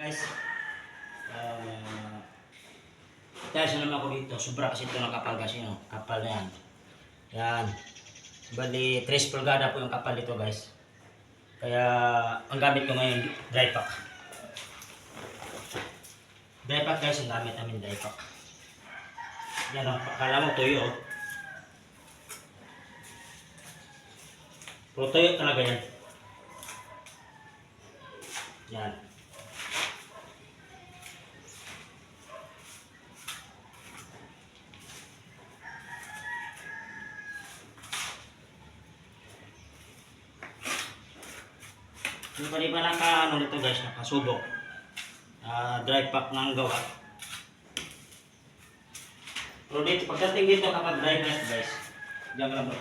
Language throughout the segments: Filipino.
Guys, uh, dahil sa naman ako dito, sobra kasi ito ng kapal kasi, no? Kapal na yan. Yan. Bali, 3 pulgada po yung kapal dito, guys. Kaya, ang gamit ko ngayon, dry pack. Dry pack, guys, ang gamit namin, dry pack. Yan, akala mo tuyo, oh. Pero tuyo talaga yan. Yan. Yung pa naka ano nito guys, nakasubok. Dry pack ng gawa. Pero dito, pagdating dito kapag dry pack guys, diyan lang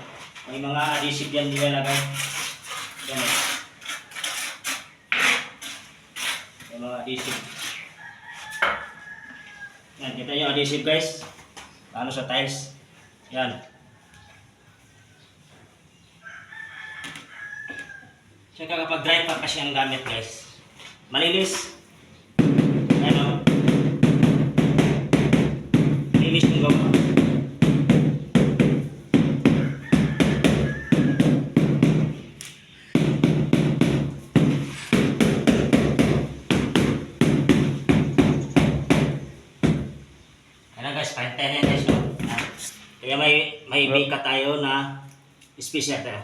may mga adhesive yan nilalagay. Yan. May mga adhesive. Yan, kita yung adhesive guys. Ano sa tiles. Yan. Saka kapag dry pack kasi ang gamit guys, malinis. Ano? Malinis yung gawa. Ano guys, pahintayin guys. No? Kaya may bika tayo na special tayo.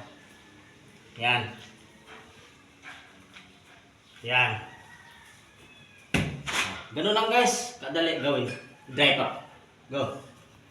Yan. Yan. Ganun lang guys. Kadali gawin. Dry pack. Go.